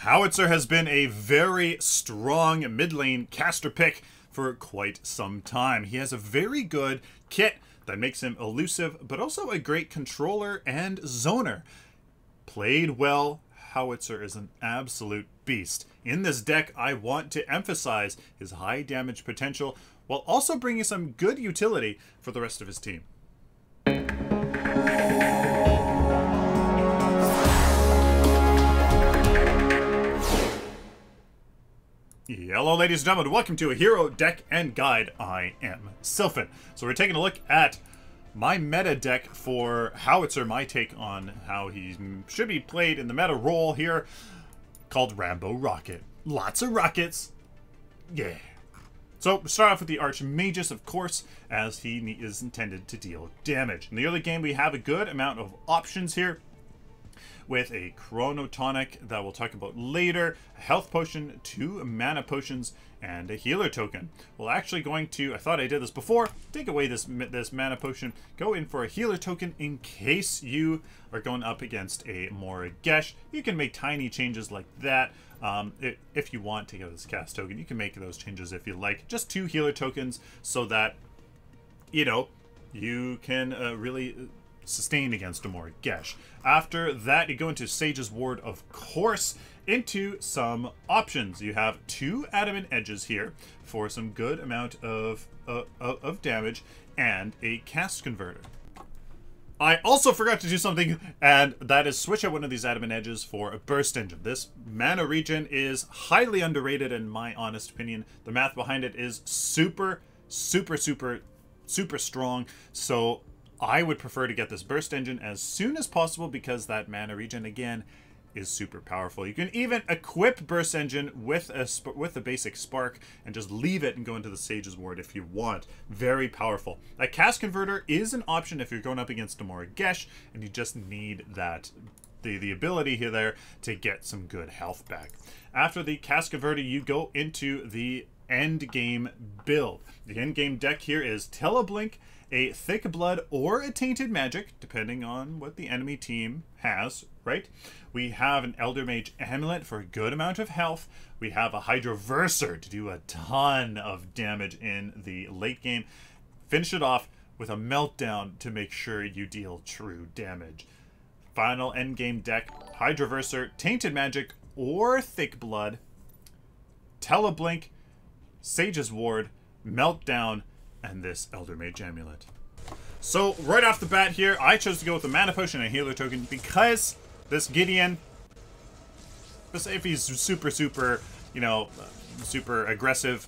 Howitzer has been a very strong mid lane caster pick for quite some time. He has a very good kit that makes him elusive, but also a great controller and zoner. Played well, Howitzer is an absolute beast. In this deck, I want to emphasize his high damage potential while also bringing some good utility for the rest of his team. Hello ladies and gentlemen, welcome to a Hero Deck and Guide. I am Sylphin. So we're taking a look at my meta deck for Howitzer, my take on how he should be played in the meta role here, called Rambo Rocket. Lots of rockets. Yeah. So start off with the Archmagus, of course, as he is intended to deal damage. In the early game, we have a good amount of options here, with a Chronotonic that we'll talk about later, a health potion, 2 mana potions, and a healer token. We're actually going to, I thought I did this before, take away this mana potion, go in for a healer token in case you are going up against a Morigesh. You can make tiny changes like that. If you want to get this cast token, you can make those changes if you like. Just 2 healer tokens so that, you know, you can really sustain against a Morigesh. After that, you go into Sage's Ward, of course, into some options. You have 2 Adamant Edges here for some good amount of damage and a Cast Converter. I also forgot to do something, and that is switch out one of these Adamant Edges for a Burst Engine. This mana regen is highly underrated in my honest opinion. The math behind it is super strong, so I would prefer to get this Burst Engine as soon as possible because that mana regen, again, is super powerful. You can even equip Burst Engine with a basic Spark and just leave it and go into the Sage's Ward if you want. Very powerful. That Cast Converter is an option if you're going up against a Morigesh and you just need that the ability here there to get some good health back. After the Cast Converter, you go into the end game build. The end game deck here is Teleblink, a Thick Blood, or a Tainted Magic, depending on what the enemy team has, right? We have an Elder Mage Amulet for a good amount of health. We have a Hydroverser to do a ton of damage in the late game. Finish it off with a Meltdown to make sure you deal true damage. Final endgame deck, Hydroverser, Tainted Magic, or Thick Blood, Teleblink, Sage's Ward, Meltdown, and this Elder Mage Amulet. So right off the bat here, I chose to go with a mana potion and a healer token because this Gideon, if he's super, you know, super aggressive,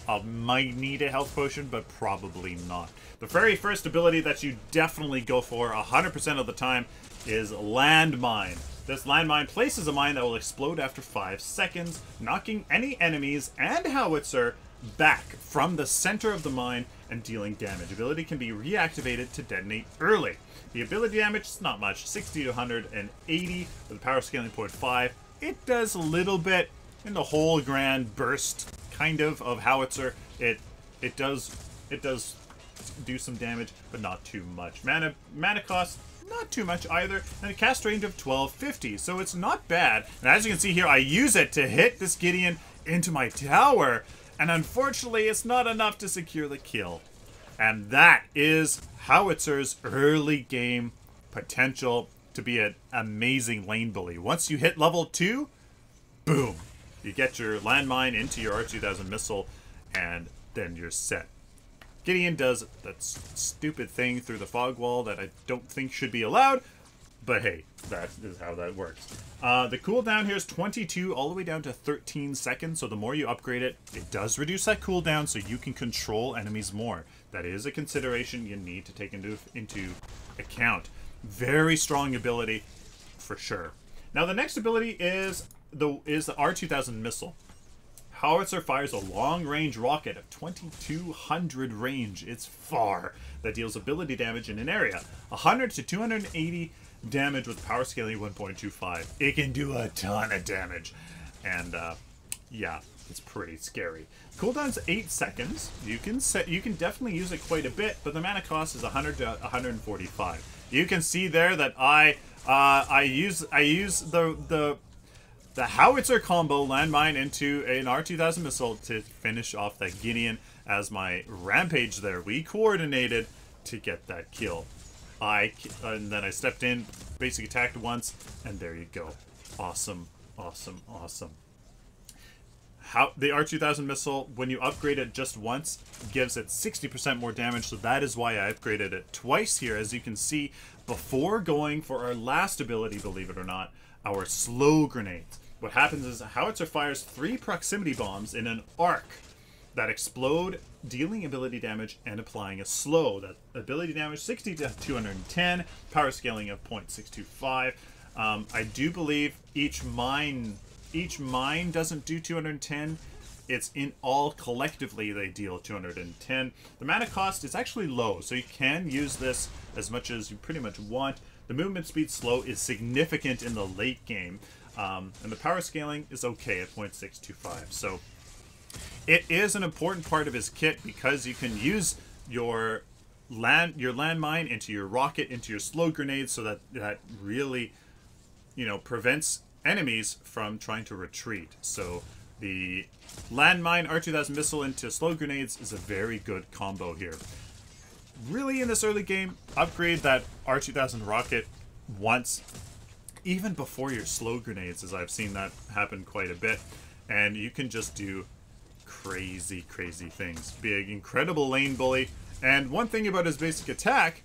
I might need a health potion, but probably not. The very first ability that you definitely go for 100% of the time is Landmine. This landmine places a mine that will explode after 5 seconds, knocking any enemies and Howitzer back from the center of the mine and dealing damage. Ability can be reactivated to detonate early. The ability damage is not much, 60 to 180 with a power scaling 0.5. It does a little bit in the whole grand burst kind of Howitzer. It does do some damage, but not too much. Mana cost, not too much either, and a cast range of 1250, so it's not bad. And as you can see here, I use it to hit this Gideon into my tower, and unfortunately it's not enough to secure the kill. And that is Howitzer's early game potential to be an amazing lane bully. Once you hit level 2, boom, you get your landmine into your R2000 missile, and then you're set. Gideon does that stupid thing through the fog wall that I don't think should be allowed, but hey, that is how that works. The cooldown here is 22 all the way down to 13 seconds, so the more you upgrade it, it does reduce that cooldown so you can control enemies more. That is a consideration you need to take into account. Very strong ability, for sure. Now the next ability is the R2000 missile. Howitzer fires a long-range rocket of 2200 range. It's far. That deals ability damage in an area. 100 to 280 damage with power scaling 1.25. It can do a ton of damage. And, yeah, it's pretty scary. Cooldown's 8 seconds. You can definitely use it quite a bit, but the mana cost is 100 to 145. You can see there that I use the the Howitzer combo, landmine into an R2000 missile to finish off that Gideon as my rampage there. We coordinated to get that kill. And then I stepped in, basic attacked once, and there you go. Awesome, awesome, awesome. The R2000 missile, when you upgrade it just once, gives it 60% more damage, so that is why I upgraded it twice here, as you can see, before going for our last ability, believe it or not, our slow grenades. What happens is a Howitzer fires 3 proximity bombs in an arc that explode, dealing ability damage and applying a slow. That ability damage 60 to 210, power scaling of 0.625. I do believe each mine doesn't do 210. It's in all collectively they deal 210. The mana cost is actually low, so you can use this as much as you pretty much want. The movement speed slow is significant in the late game, and the power scaling is okay at 0.625. So it is an important part of his kit because you can use your landmine into your rocket, into your slow grenade, so that really, you know, prevents enemies from trying to retreat. So the landmine R2000 missile into slow grenades is a very good combo here. Really, in this early game, upgrade that R2000 rocket once, even before your slow grenades, as I've seen that happen quite a bit, and you can just do crazy, crazy things. Be an incredible lane bully, and one thing about his basic attack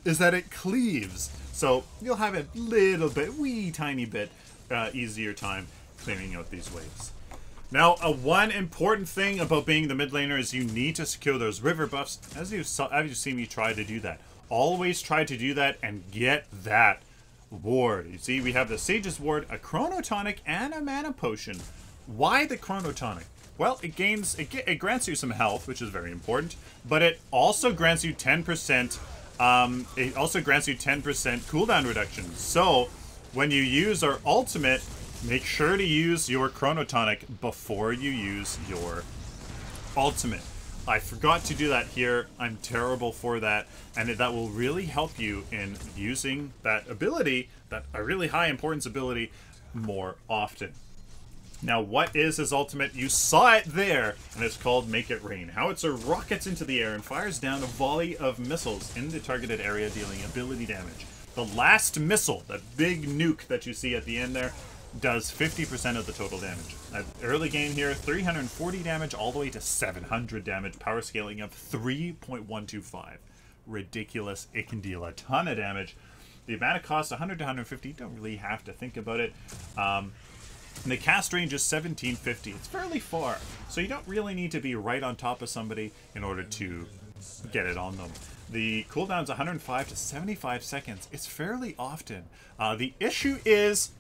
is that it cleaves, so you'll have a little bit, wee tiny bit, easier time clearing out these waves. Now, one important thing about being the mid laner is you need to secure those river buffs, as you've seen me try to do that. Always try to do that and get that ward. You see, we have the Sage's Ward, a Chronotonic, and a Mana Potion. Why the Chronotonic? Well, it grants you some health, which is very important, but it also grants you 10%. It also grants you 10% cooldown reduction. So when you use our ultimate, make sure to use your Chronotonic before you use your ultimate. I forgot to do that here. I'm terrible for that, and that will really help you in using that ability, that a really high importance ability, more often. Now, what is his ultimate? You saw it there, and it's called Make It Rain. Howitzer rockets into the air and fires down a volley of missiles in the targeted area, dealing ability damage. The last missile, that big nuke that you see at the end there, does 50% of the total damage. Early game here, 340 damage all the way to 700 damage, power scaling of 3.125. Ridiculous. It can deal a ton of damage. The mana cost 100 to 150, don't really have to think about it. And the cast range is 1750. It's fairly far, so you don't really need to be right on top of somebody in order to get it on them. The cooldown's 105 to 75 seconds. It's fairly often. The issue is,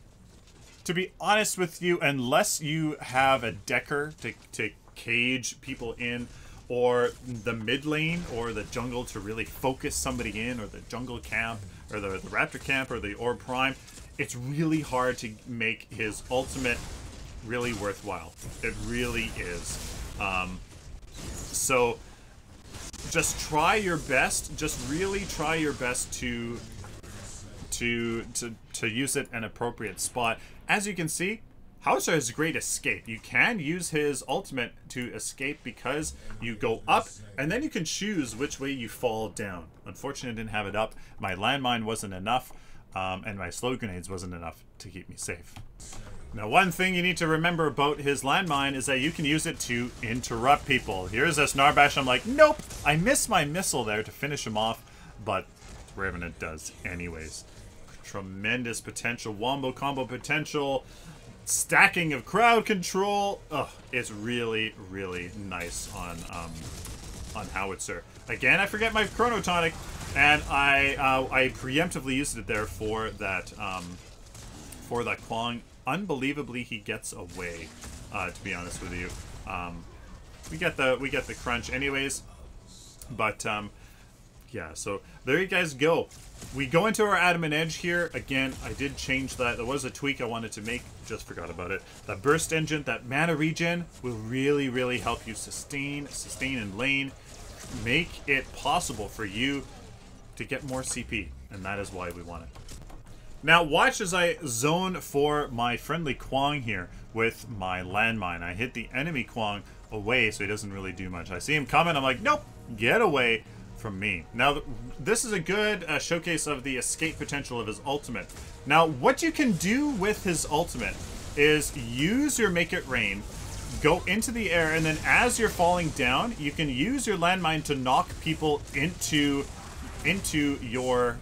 to be honest with you, unless you have a decker to cage people in, or the mid lane or the jungle to really focus somebody in, or the jungle camp, or the raptor camp, or the orb prime, it's really hard to make his ultimate really worthwhile. It really is. So just try your best. Just really try your best to use it in an appropriate spot. As you can see, Howitzer has great escape. You can use his ultimate to escape because you go up, and then you can choose which way you fall down. Unfortunately, I didn't have it up. My landmine wasn't enough, and my slow grenades wasn't enough to keep me safe. Now, one thing you need to remember about his landmine is that you can use it to interrupt people. Here's a Snarbash. I'm like, nope, I missed my missile there to finish him off, but Revenant does anyways. Tremendous potential, wombo combo potential, stacking of crowd control. Ugh, it's really, really nice on Howitzer. Again, I forget my Chronotonic, and I preemptively used it there for that Kwong. Unbelievably, he gets away. To be honest with you, we get the crunch anyways, but yeah. So there you guys go. We go into our Adamant Edge here. Again, I did change that. There was a tweak I wanted to make. Just forgot about it. That burst engine, that mana regen will really, really help you sustain in lane. Make it possible for you to get more CP. And that is why we want it. Now watch as I zone for my friendly Kwang here with my landmine. I hit the enemy Kwang away so he doesn't really do much. I see him coming, I'm like, nope, get away from me. Now this is a good showcase of the escape potential of his ultimate. Now what you can do with his ultimate is use your Make It Rain, go into the air, and then as you're falling down, you can use your landmine to knock people into your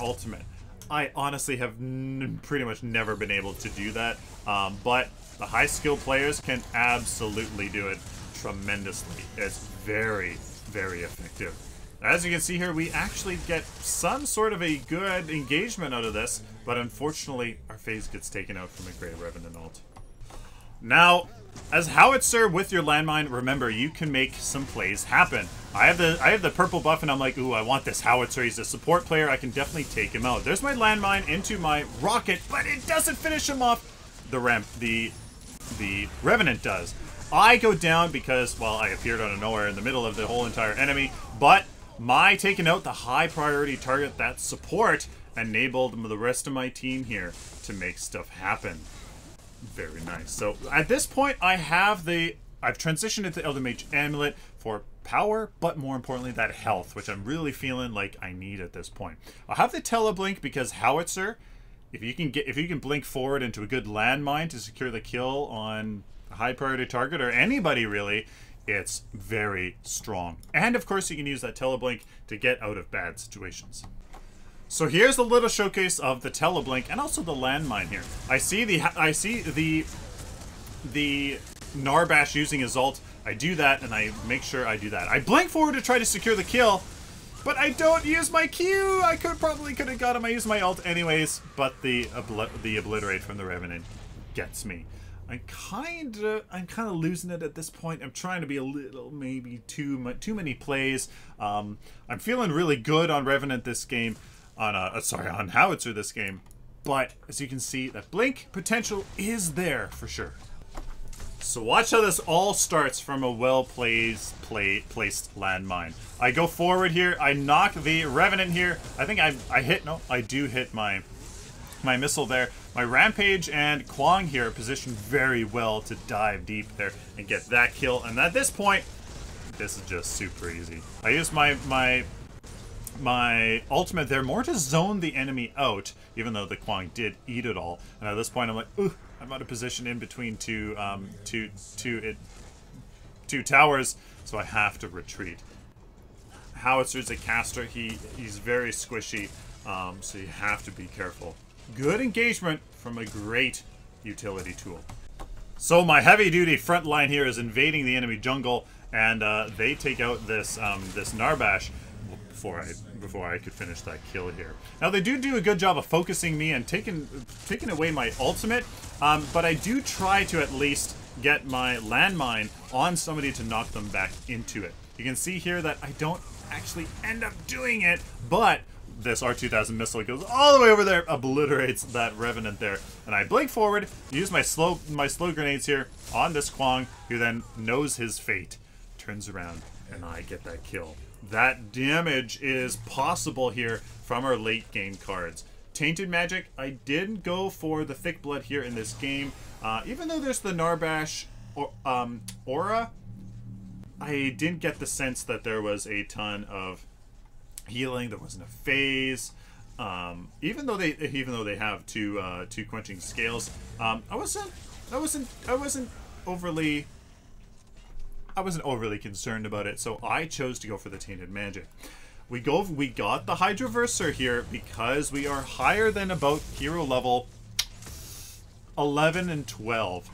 ultimate. I honestly have pretty much never been able to do that, but the high skill players can absolutely do it tremendously. It's very, very effective. As you can see here, we actually get some sort of a good engagement out of this, but unfortunately our phase gets taken out from a Grey Revenant ult. Now, as Howitzer with your landmine, remember you can make some plays happen. I have the purple buff and I'm like, ooh, I want this Howitzer. He's a support player. I can definitely take him out. There's my landmine into my rocket, but it doesn't finish him off. The Revenant does. I go down because, well, I appeared out of nowhere in the middle of the whole entire enemy, but my taking out the high priority target, that support, enabled the rest of my team here to make stuff happen. Very nice. So at this point, I've transitioned into the Elder Mage Amulet for power, but more importantly, that health, which I'm really feeling like I need at this point. I'll have the Teleblink because Howitzer, if you can blink forward into a good landmine to secure the kill on a high priority target or anybody really, it's very strong. And of course, you can use that Teleblink to get out of bad situations. So here's a little showcase of the Teleblink and also the landmine here. I see the Narbash using his ult. I do that and I make sure I do that. I blink forward to try to secure the kill, but I don't use my Q. I probably could have got him. I used my ult anyways, but the obliterate from the Revenant gets me. I'm kind of losing it at this point. I'm trying to be a little, maybe too many plays. I'm feeling really good on Revenant this game. On Howitzer this game, but as you can see, that blink potential is there for sure. So watch how this all starts from a placed landmine. I go forward here, I knock the Revenant here. I think I do hit my missile there. My Rampage and Kwang here position very well to dive deep there and get that kill. And at this point, this is just super easy. I use my ultimate there more to zone the enemy out, even though the Kwang did eat it all. And at this point, I'm like, ooh, I'm out of position in between two towers, so I have to retreat. Howitzer's a caster. He's very squishy, so you have to be careful. Good engagement from a great utility tool. So my heavy-duty front line here is invading the enemy jungle, and they take out this Narbash before I could finish that kill here. Now they do a good job of focusing me and taking away my ultimate, but I do try to at least get my landmine on somebody to knock them back into it. You can see here that I don't actually end up doing it, but this R2000 missile goes all the way over there, obliterates that Revenant there, and I blink forward, use my slow grenades here on this Kwang, who then knows his fate, turns around, and I get that kill. That damage is possible here from our late game cards. Tainted Magic, I didn't go for the Thick Blood here in this game. Even though there's the Narbash aura, I didn't get the sense that there was a ton of healing. There wasn't a phase. Even though they have two quenching scales, I wasn't overly concerned about it, so I chose to go for the Tainted Magic. We got the Hydroversor here because we are higher than about hero level 11 and 12.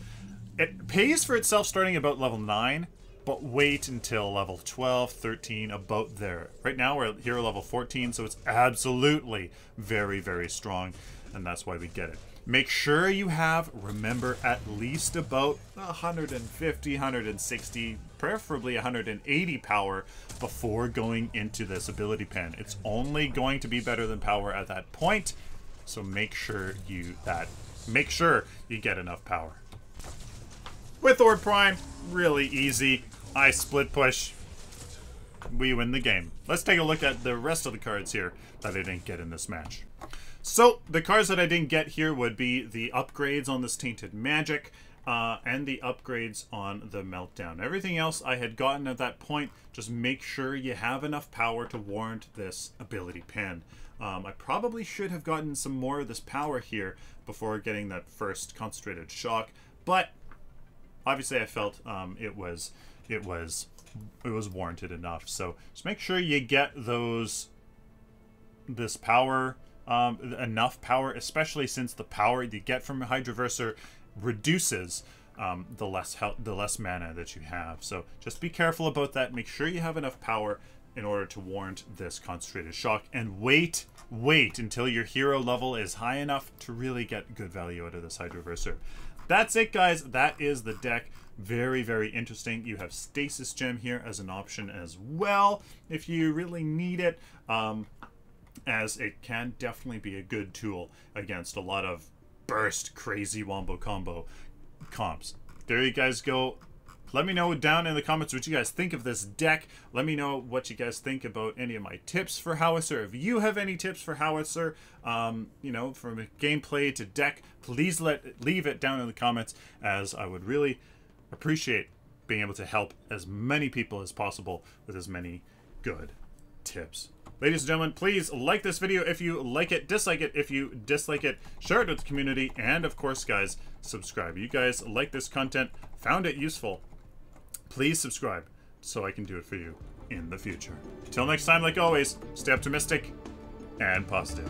It pays for itself starting about level 9, but wait until level 12, 13, about there. Right now we're at hero level 14, so it's absolutely very, very strong, and that's why we get it. Make sure you have, remember, at least about 150, 160, preferably 180 power before going into this ability pen. It's only going to be better than power at that point, so make sure you get enough power. With Orb Prime, really easy. I split push. We win the game. Let's take a look at the rest of the cards here that I didn't get in this match. So, the cards that I didn't get here would be the upgrades on this Tainted Magic, and the upgrades on the Meltdown. Everything else I had gotten at that point. Just make sure you have enough power to warrant this ability pin. I probably should have gotten some more of this power here before getting that first concentrated shock, but obviously I felt it was warranted enough. So just make sure you get this power, enough power, especially since the power you get from a Hydroverser reduces the less mana that you have. So just be careful about that. Make sure you have enough power in order to warrant this concentrated shock, and wait until your hero level is high enough to really get good value out of this Hydroverser. That's it, guys. That is the deck. Very, very interesting. You have Stasis Gem here as an option as well if you really need it, as it can definitely be a good tool against a lot of burst crazy wombo combo comps. There you guys go. Let me know down in the comments what you guys think of this deck. Let me know what you guys think about any of my tips for Howitzer. If you have any tips for Howitzer, you know, from gameplay to deck, please leave it down in the comments, as I would really appreciate being able to help as many people as possible with as many good tips. Ladies and gentlemen, please like this video if you like it, dislike it if you dislike it, share it with the community, and of course, guys, subscribe. You guys like this content, found it useful, please subscribe so I can do it for you in the future. Till next time, like always, stay optimistic and positive.